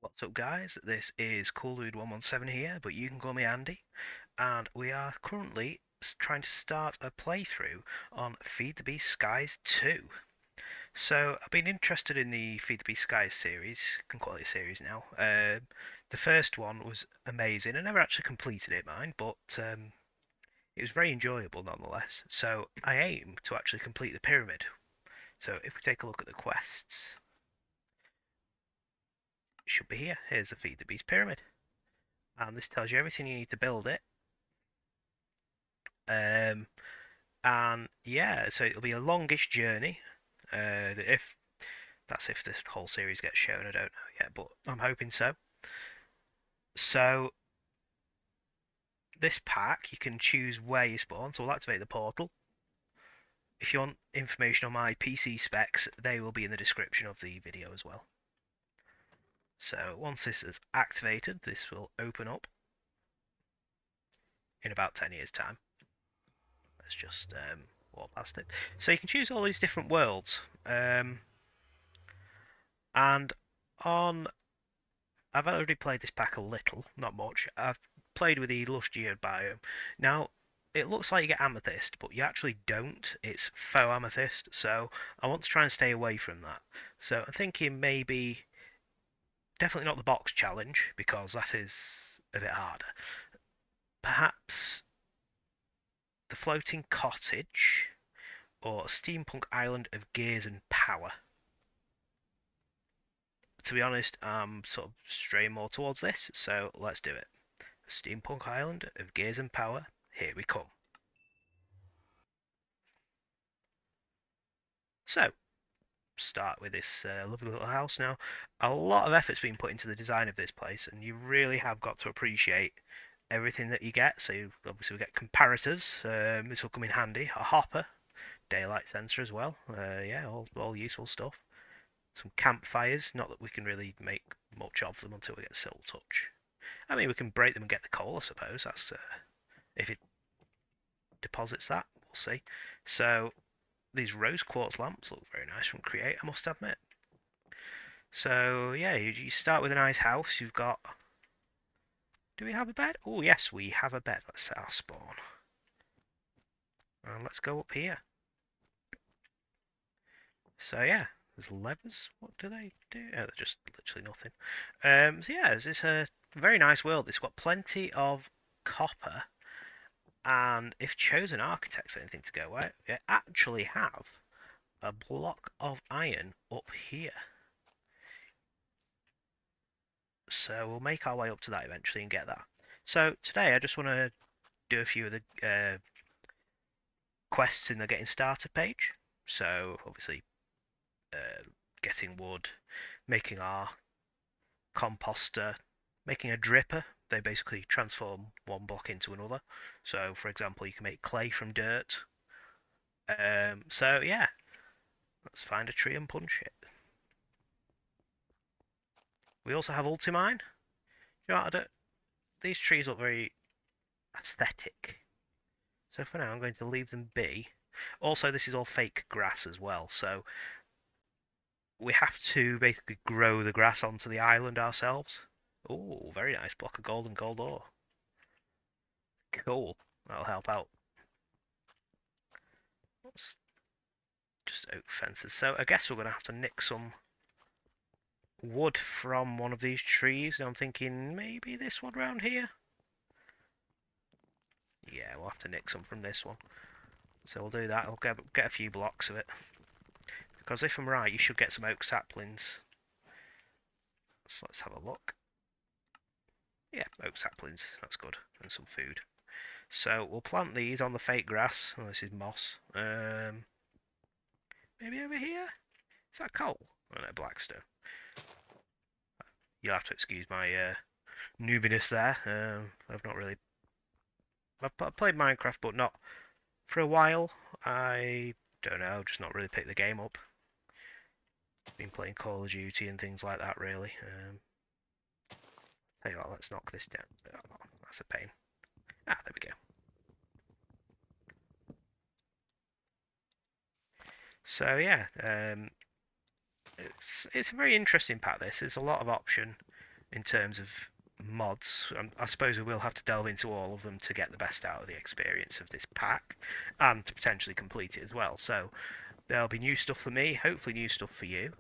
What's up, guys? This is CoolDude117 here, but you can call me Andy, and we are currently trying to start a playthrough on Feed the Beast Skies 2. So, I've been interested in the Feed the Beast Skies series, you can call it a series now. The first one was amazing. I never actually completed it, mind, but it was very enjoyable nonetheless. So, I aim to actually complete the pyramid. So, if we take a look at the quests, it should be here. Here's the Feed the Beast pyramid. And this tells you everything you need to build it. Um, and yeah, so it'll be a longish journey. If this whole series gets shown, I don't know yet, but I'm hoping so. So this pack, you can choose where you spawn. So we'll activate the portal. If you want information on my PC specs, they will be in the description of the video as well. So once this is activated, this will open up in about 10 years' time. Let's just walk past it. So you can choose all these different worlds. And on I've already played this pack a little, not much. I've played with the lush geared biome. Now, it looks like you get amethyst, but you actually don't. It's faux amethyst, so I want to try and stay away from that. So I'm thinking maybe definitely not the box challenge because that is a bit harder. Perhaps the floating cottage or a steampunk island of gears and power. To be honest, I'm sort of straying more towards this, so let's do it. Steampunk Island of Gears and Power, here we come. So, start with this lovely little house now. A lot of effort's been put into the design of this place, and you really have got to appreciate everything that you get. So, obviously, we get comparators, this will come in handy. A hopper, daylight sensor as well. Yeah, all useful stuff. Some campfires, not that we can really make much of them until we get Silk Touch. I mean, we can break them and get the coal, I suppose. That's if it deposits that, we'll see. So these rose quartz lamps look very nice from Create, I must admit. So yeah, you start with a nice house. You've got. Do we have a bed? Oh yes, we have a bed. Let's set our spawn. And let's go up here. So yeah, there's levers. What do they do? Oh, they're just literally nothing. So yeah, it's a very nice world. It's got plenty of copper, and if chosen architects anything to go with, you actually have a block of iron up here. So we'll make our way up to that eventually and get that. So today I just want to do a few of the quests in the getting started page. So obviously getting wood, making our composter, making a dripper. They basically transform one block into another. So for example, you can make clay from dirt. So yeah, let's find a tree and punch it. We also have Ultimine. You know what, these trees look very aesthetic. So for now, I'm going to leave them be. Also, this is all fake grass as well, so we have to basically grow the grass onto the island ourselves. Oh, very nice block of gold and gold ore. Cool. That'll help out. What's just oak fences. So I guess we're going to have to nick some wood from one of these trees. And I'm thinking maybe this one round here. Yeah, we'll have to nick some from this one. So we'll do that. I'll get a few blocks of it. Because if I'm right, you should get some oak saplings. So let's have a look. Yeah, oak saplings. That's good. And some food. So we'll plant these on the fake grass. Oh, this is moss. Maybe over here? Is that coal? Oh no, blackstone. You'll have to excuse my noobiness there. I've not really... I've played Minecraft, but not for a while. I don't know, just not really picked the game up. Been playing Call of Duty and things like that, really. Tell you what, let's knock this down. Oh, that's a pain. Ah, there we go. So yeah, it's a very interesting pack. This there's a lot of option. in terms of mods. I suppose we will have to delve into all of them to get the best out of the experience of this pack and to potentially complete it as well. So there'll be new stuff for me, hopefully new stuff for you.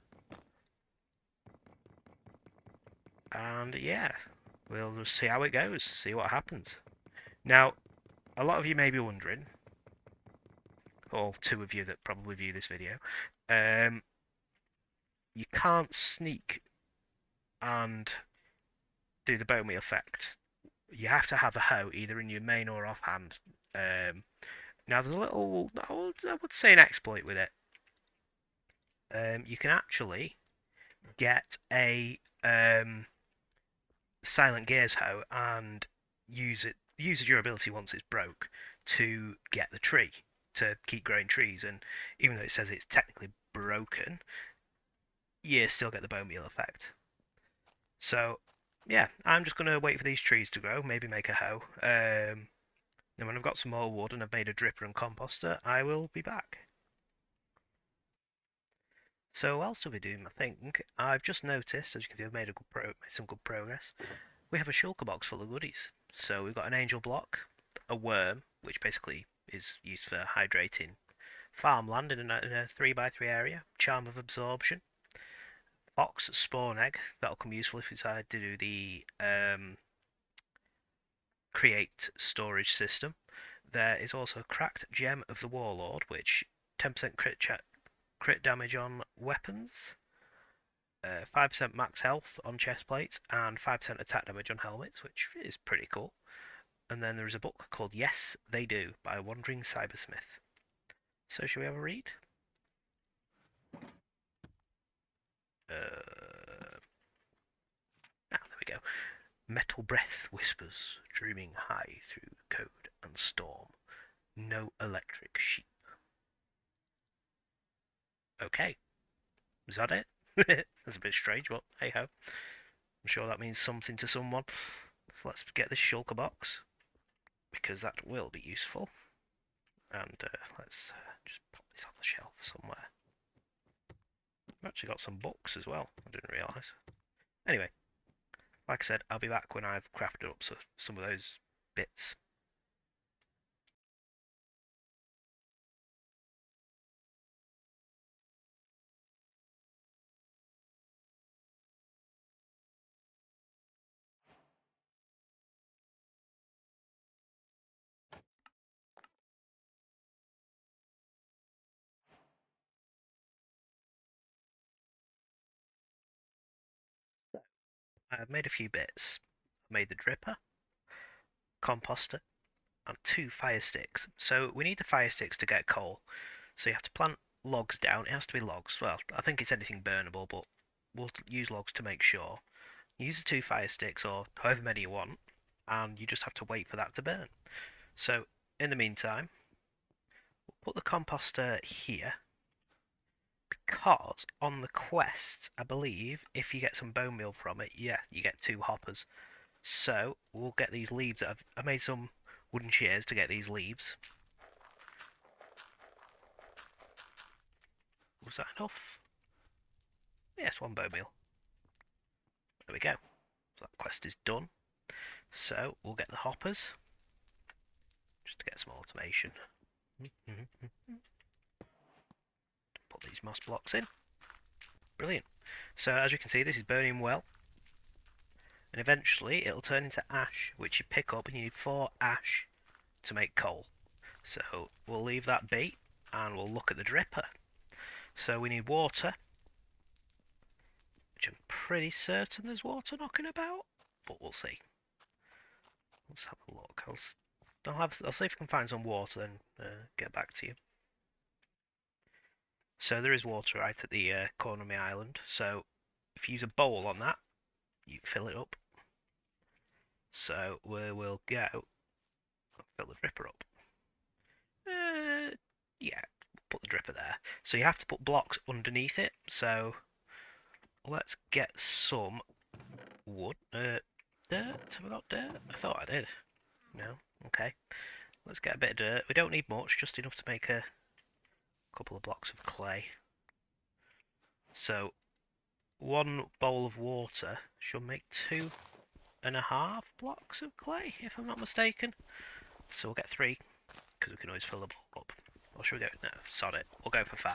And yeah, we'll just see how it goes, see what happens. Now, a lot of you may be wondering, or two of you that probably view this video, you can't sneak and do the bone meal effect. You have to have a hoe either in your main or offhand. Now there's a little, I would say an exploit with it. You can actually get a silent gears hoe and use the durability once it's broke to get the tree, to keep growing trees. And even though it says it's technically broken, you still get the bone meal effect. So yeah, I'm just going to wait for these trees to grow, maybe make a hoe. Then when I've got some more wood and I've made a dripper and composter, I will be back. So what else do we do? I think I've just noticed, as you can see, I've made some good progress. We have a shulker box full of goodies. So we've got an angel block, a worm, which basically is used for hydrating farmland in a 3x3 area, charm of absorption, fox spawn egg, that'll come useful if you decide to do the create storage system. There is also a cracked gem of the warlord, which 10% crit damage on weapons, 5% max health on chest plates, and 5% attack damage on helmets, which is pretty cool. And then there is a book called Yes, They Do by a Wandering Cybersmith. So shall we have a read? There we go. Metal breath whispers, dreaming high through code and storm. No electric sheep. Okay, is that it? That's a bit strange, but hey ho. I'm sure that means something to someone. So let's get this shulker box, because that will be useful. And let's just pop this on the shelf somewhere. I've actually got some books as well, I didn't realise. Anyway, like I said, I'll be back when I've crafted up some of those bits. I've made a few bits. I've made the dripper, composter, and 2 fire sticks. So we need the fire sticks to get coal. So you have to plant logs down. It has to be logs. Well, I think it's anything burnable, but we'll use logs to make sure. Use the 2 fire sticks, or however many you want, and you just have to wait for that to burn. So in the meantime, we'll put the composter here, because on the quest, I believe, if you get some bone meal from it, yeah, you get 2 hoppers. So we'll get these leaves. I made some wooden shears to get these leaves. Was that enough? Yes, 1 bone meal. There we go. So that quest is done. So we'll get the hoppers, just to get some automation. Put these moss blocks in. Brilliant. So as you can see, this is burning well. And eventually it'll turn into ash, which you pick up, and you need 4 ash to make coal. So we'll leave that be, and we'll look at the dripper. So we need water, which I'm pretty certain there's water knocking about, but we'll see. Let's have a look. I'll see if I can find some water, then get back to you. So there is water right at the corner of my island. So if you use a bowl on that, you fill it up. So we will go fill the dripper up. Yeah, put the dripper there. So you have to put blocks underneath it. So let's get some wood. Dirt? Have I got dirt? I thought I did. No? Okay. Let's get a bit of dirt. We don't need much, just enough to make a couple of blocks of clay. So one bowl of water should make 2.5 blocks of clay, if I'm not mistaken. So we'll get 3, because we can always fill the bowl up. Or should we go? No, sod it. We'll go for 5.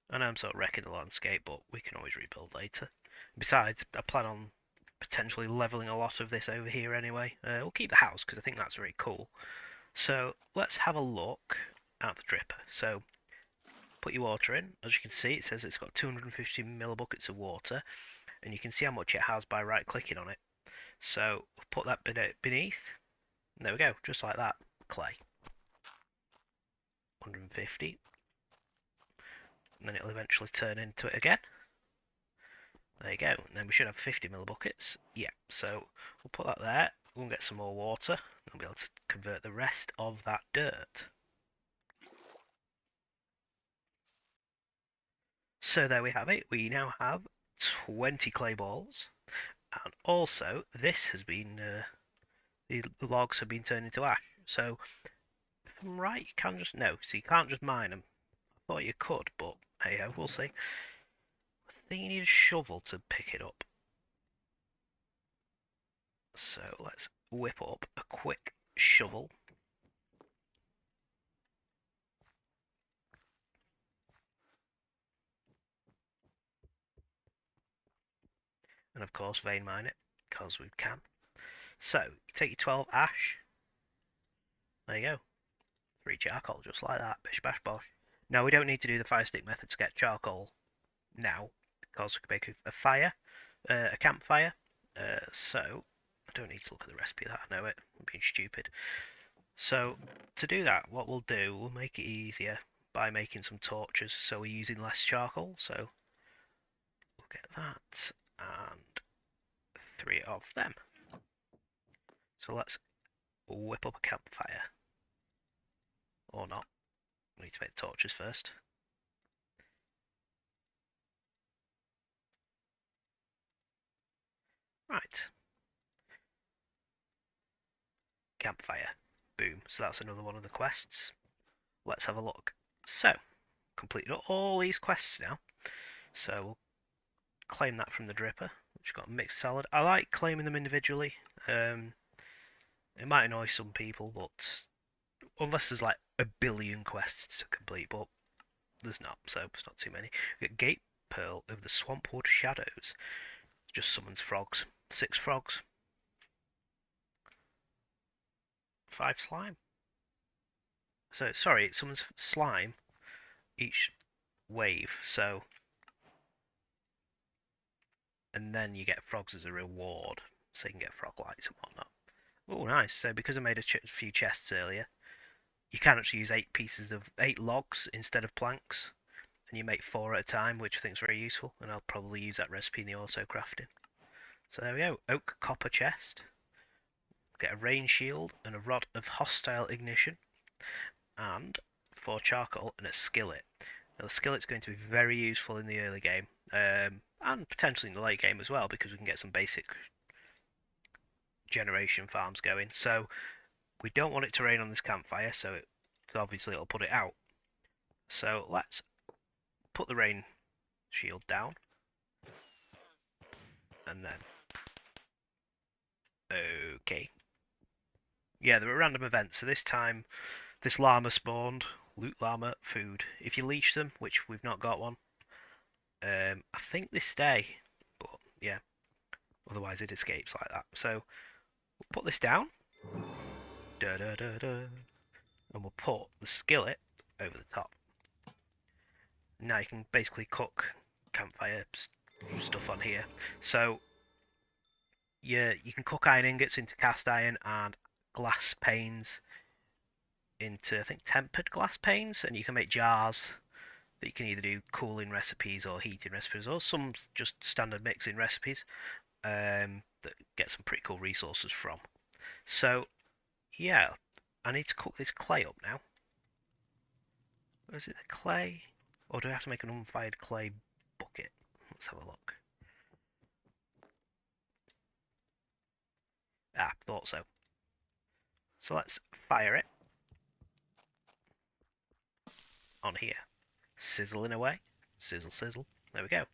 I know I'm sort of wrecking the landscape, but we can always rebuild later. Besides, I plan on potentially levelling a lot of this over here anyway. We'll keep the house, because I think that's very cool. So let's have a look at the dripper. So put your water in. As you can see, it says it's got 250 millibuckets of water, and you can see how much it has by right-clicking on it. So we'll put that beneath. There we go, just like that. Clay. 150. And then it'll eventually turn into it again. There you go. And then we should have 50 millibuckets. Yeah, so we'll put that there. We'll get some more water. And we'll be able to convert the rest of that dirt. So there we have it. We now have 20 clay balls. And also, this has been... the logs have been turned into ash. So, if I'm right, you can just... No, so you can't just mine them. I thought you could, but hey ho, we'll see. I think you need a shovel to pick it up. So let's whip up a quick shovel. And of course vein mine it, because we can. So, you take your 12 ash. There you go. 3 charcoal, just like that. Bish bash bosh. Now we don't need to do the fire stick method to get charcoal now, because we can make a fire, a campfire. So, I don't need to look at the recipe, that I know it. I'm being stupid. So, to do that, what we'll do, we'll make it easier by making some torches, so we're using less charcoal. So, we'll get that, and 3 of them. So let's whip up a campfire. Or not. We need to make the torches first. Right. Campfire. Boom. So that's another one of the quests. Let's have a look. So, completed all these quests now. So we'll claim that from the dripper, which got mixed salad. I like claiming them individually. It might annoy some people, but unless there's like a billion quests to complete, but there's not, so it's not too many. We get Gate Pearl of the Swampwood Shadows. Just summons frogs. 6 frogs. 5 slime. So, sorry, it summons slime each wave, so... And then you get frogs as a reward, so you can get frog lights and whatnot. Oh, nice. So because I made a few chests earlier, you can actually use 8 logs instead of planks, and you make 4 at a time, which I think is very useful, and I'll probably use that recipe in the auto crafting. So there we go, oak copper chest. Get a rain shield and a rod of hostile ignition, and 4 charcoal and a skillet. Now the skillet's going to be very useful in the early game, and potentially in the late game as well, because we can get some basic generation farms going. So we don't want it to rain on this campfire, so obviously it'll put it out. So let's put the rain shield down, and then okay. Yeah, there were random events. So this time, this llama spawned. Loot llama, food. If you leash them, which we've not got one, I think they stay. But yeah, otherwise it escapes like that. So we'll put this down. Da da da da. And we'll put the skillet over the top. Now you can basically cook campfire stuff on here. So yeah, you can cook iron ingots into cast iron and glass panes into, I think, tempered glass panes, and you can make jars that you can either do cooling recipes or heating recipes, or some just standard mixing recipes that get some pretty cool resources from. So yeah, I need to cook this clay up now. Or is it the clay? Or do I have to make an unfired clay bucket? Let's have a look. Ah, thought so. So let's fire it on here. Sizzling away. Sizzle, sizzle. There we go.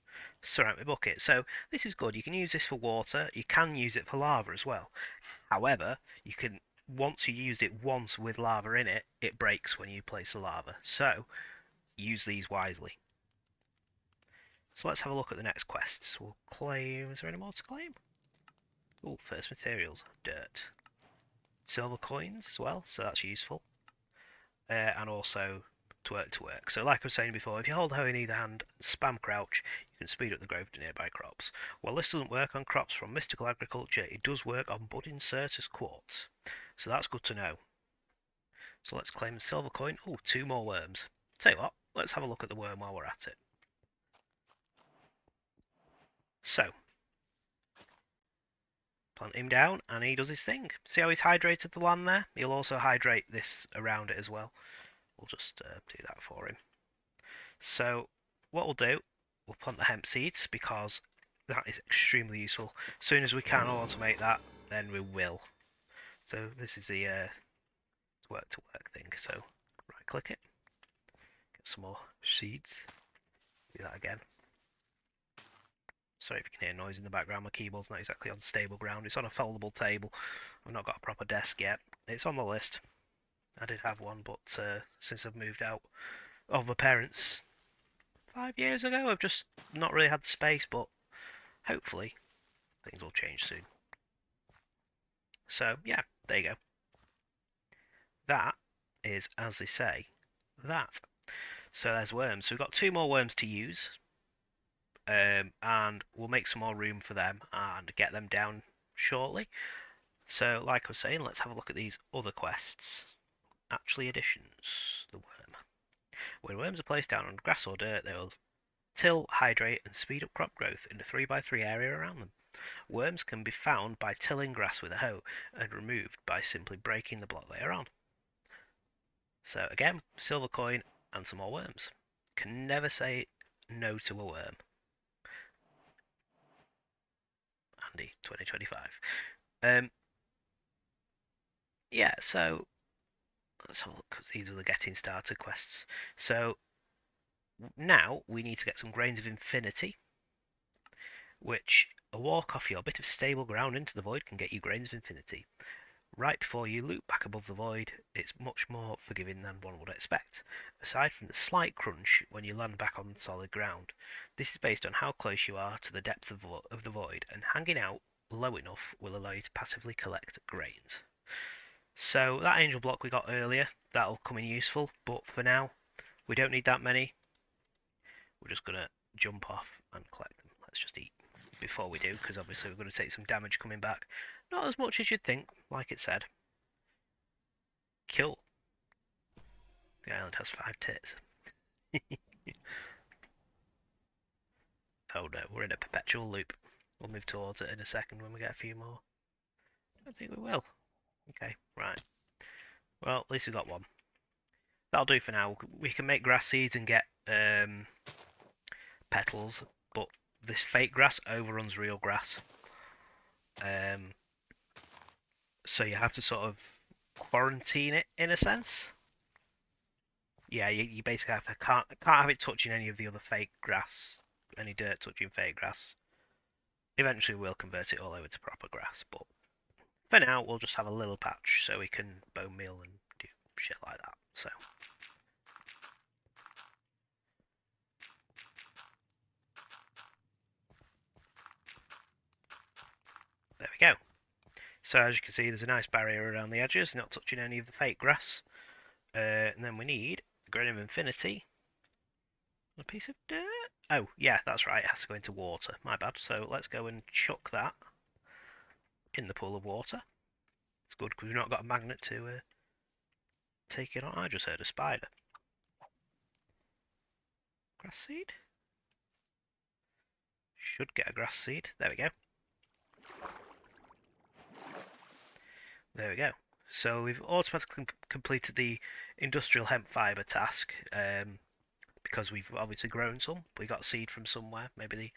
Ceramic bucket. So this is good. You can use this for water. You can use it for lava as well. However, you can once you used it once with lava in it, it breaks when you place the lava. So use these wisely. So let's have a look at the next quests. We'll claim. Is there any more to claim? Oh, first materials. Dirt. Silver coins as well, so that's useful. And also to work. So like I was saying before, if you hold hoe in either hand and spam crouch, you can speed up the growth of nearby crops. While this doesn't work on crops from mystical agriculture, it does work on budding Certus quartz. So that's good to know. So let's claim the silver coin. Oh, 2 more worms. Tell you what, let's have a look at the worm while we're at it. So, plant him down and he does his thing. See how he's hydrated the land there? He'll also hydrate this around it as well. We'll just do that for him. So what we'll do, we'll plant the hemp seeds because that is extremely useful. As soon as we can automate that, then we will. So this is the work thing. So right click it, get some more seeds, do that again. Sorry if you can hear noise in the background, my keyboard's not exactly on stable ground. It's on a foldable table. I've not got a proper desk yet. It's on the list. I did have one, but since I've moved out of my parents 5 years ago, I've just not really had the space, but hopefully things will change soon. So yeah, there you go. That is, as they say, that. So there's worms. So we've got 2 more worms to use. And we'll make some more room for them and get them down shortly. So like I was saying, let's have a look at these other quests. Actually additions. The worm. When worms are placed down on grass or dirt, they will till, hydrate and speed up crop growth in the 3x3 area around them. Worms can be found by tilling grass with a hoe and removed by simply breaking the block they are on. So again, silver coin and some more worms. Can never say no to a worm. Andy 2025. Yeah, so let's have a look, because these are the getting started quests. So now we need to get some grains of infinity, which a walk off your bit of stable ground into the void can get you grains of infinity. Right before you loop back above the void, it's much more forgiving than one would expect, aside from the slight crunch when you land back on solid ground. This is based on how close you are to the depth of the void, and hanging out low enough will allow you to passively collect grains. So that angel block we got earlier, that'll come in useful, but for now, we don't need that many. We're just going to jump off and collect them. Let's just eat before we do, because obviously we're going to take some damage coming back. Not as much as you'd think, like it said. Cool. The island has 5 tits. Oh no, we're in a perpetual loop. We'll move towards it in a second when we get a few more. I don't think we will. Okay, right. Well, at least we got one. That'll do for now. We can make grass seeds and get petals, but this fake grass overruns real grass. So you have to sort of quarantine it in a sense. Yeah, you basically can't have it touching any of the other fake grass, any dirt touching fake grass. Eventually we'll convert it all over to proper grass, but for now we'll just have a little patch so we can bone meal and do shit like that. So there we go. So as you can see, there's a nice barrier around the edges, not touching any of the fake grass. And then we need a grain of infinity, a piece of dirt. Oh yeah, that's right, it has to go into water, my bad. So let's go and chuck that in the pool of water. It's good because we've not got a magnet to take it on. I just heard a spider. Grass seed? Should get a grass seed. There we go. There we go. So we've automatically completed the industrial hemp fibre task because we've obviously grown some. We got seed from somewhere, maybe the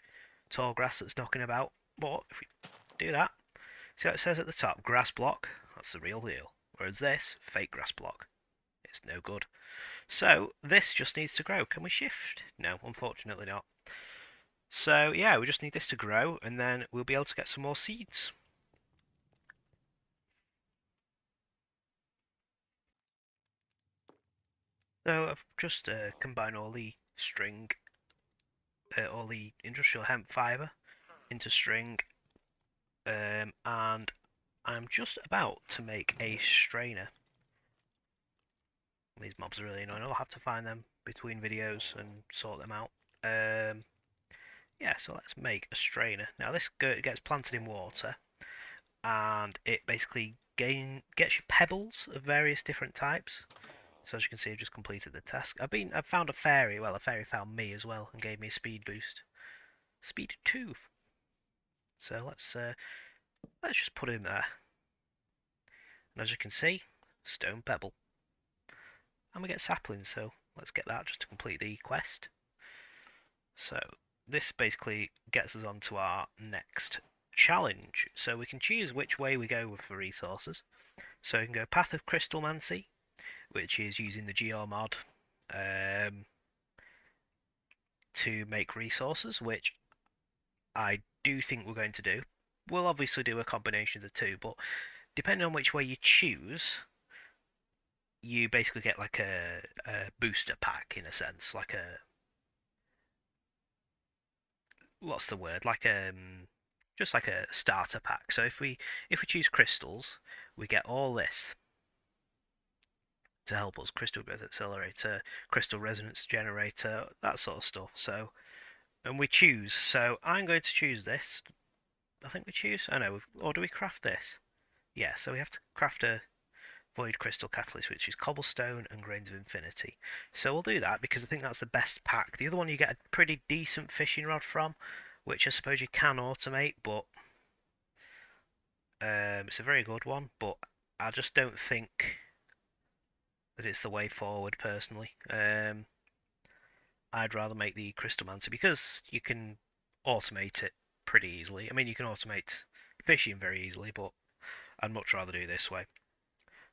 tall grass that's knocking about. But if we do that, see what it says at the top, grass block, that's the real deal. Whereas this, fake grass block, It's no good. So this just needs to grow. Can we shift? No, unfortunately not. So yeah, we just need this to grow, and then we'll be able to get some more seeds. So I've just combined all the string, all the industrial hemp fibre into string, and I'm just about to make a strainer. These mobs are really annoying. I'll have to find them between videos and sort them out. Yeah, so let's make a strainer. Now this gets planted in water, and it basically gets you pebbles of various different types. So as you can see, I've just completed the task. I've found a fairy. Well, a fairy found me as well and gave me a speed boost. Speed 2. So let's just put him there. And as you can see, stone pebble. And we get saplings, so let's get that just to complete the quest. So this basically gets us on to our next challenge. So we can choose which way we go for resources. So we can go Path of Crystalmancy, which is using the Gear mod to make resources, which I do think we're going to do. We'll obviously do a combination of the two, but depending on which way you choose, you basically get like a booster pack in a sense, like a what's the word? Like just like a starter pack. So if we choose crystals, we get all this to help us: crystal growth accelerator, crystal resonance generator, that sort of stuff. So and we choose. So I'm going to choose this. I think we choose. Oh no, or do we craft this? Yeah. So we have to craft a void crystal catalyst, which is cobblestone and grains of infinity. So we'll do that because I think that's the best pack. The other one you get a pretty decent fishing rod from, which I suppose you can automate, but it's a very good one. But I just don't think that it's the way forward personally. I'd rather make the crystalmancer because you can automate it pretty easily. I mean, you can automate fishing very easily, but I'd much rather do it this way.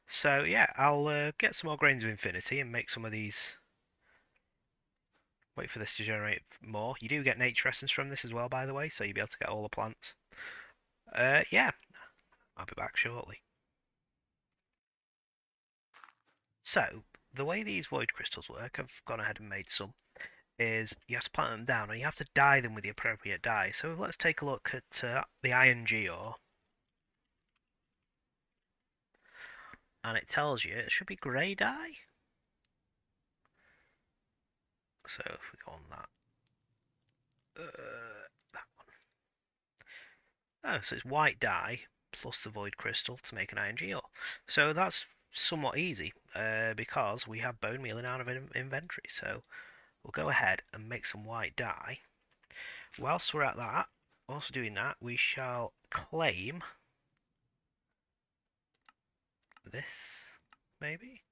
So yeah, I'll get some more grains of infinity and make some of these. Wait for this to generate more. You do get nature essence from this as well, by the way, so you'll be able to get all the plants. Yeah, I'll be back shortly. So, the way these void crystals work, I've gone ahead and made some, is you have to plant them down, and you have to dye them with the appropriate dye. So let's take a look at the iron ore, and it tells you it should be grey dye. So if we go on that one. Oh, so it's white dye plus the void crystal to make an iron ore. So that's somewhat easy because we have bone meal in our inventory. So we'll go ahead and make some white dye. Whilst we're at that, whilst doing that, we shall claim this, maybe?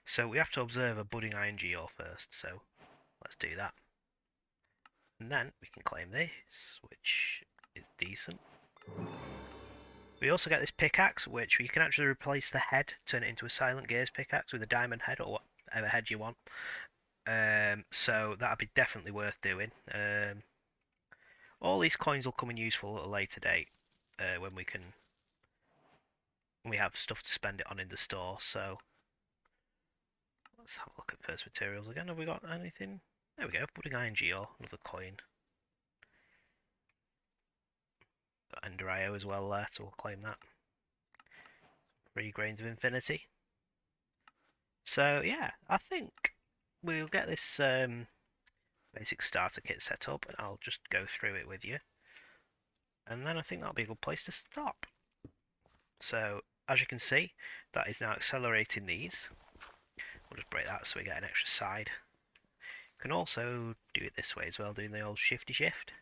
So we have to observe a budding iron ore first, so let's do that. And then we can claim this, which is decent. We also get this pickaxe, which you can actually replace the head, turn it into a silent gears pickaxe with a diamond head or whatever head you want. So that'd be definitely worth doing. All these coins will come in useful at a later date when we have stuff to spend it on in the store. So let's have a look at first materials again. Have we got anything? There we go. Budding iron ore, another coin. Got Ender IO as well there, so we'll claim that. 3 grains of infinity. So yeah, I think we'll get this basic starter kit set up, and I'll just go through it with you. And then I think that'll be a good place to stop. So as you can see, that is now accelerating these. We'll just break that so we get an extra side. You can also do it this way as well, doing the old shifty shift.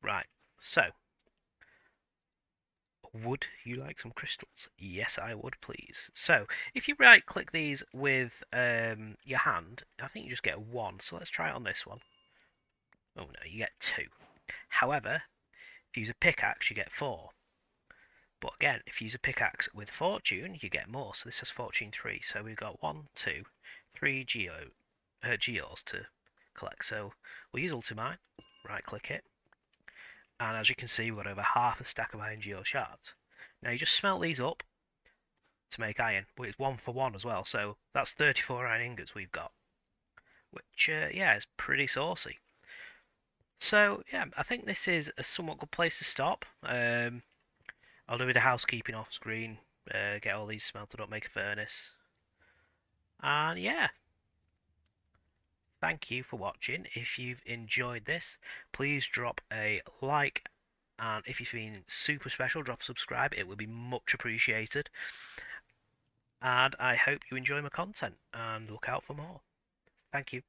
Right, so would you like some crystals? Yes, I would, please. So, if you right click these with your hand, I think you just get 1. So let's try it on this one. Oh no, you get 2. However, if you use a pickaxe, you get 4. But again, if you use a pickaxe with fortune, you get more. So this has fortune 3. So we've got 1, 2, 3 geos to collect. So we'll use ultimine, right click it, and as you can see, we've got over half a stack of iron geo shards. Now you just smelt these up to make iron, but it's 1 for 1 as well, so that's 34 iron ingots we've got, which yeah, is pretty saucy. So yeah, I think this is a somewhat good place to stop. I'll do a bit of housekeeping off screen, get all these smelted up, make a furnace, and yeah, thank you for watching. If you've enjoyed this, please drop a like, and if you've been super special, drop a subscribe. It would be much appreciated. And I hope you enjoy my content and look out for more. Thank you.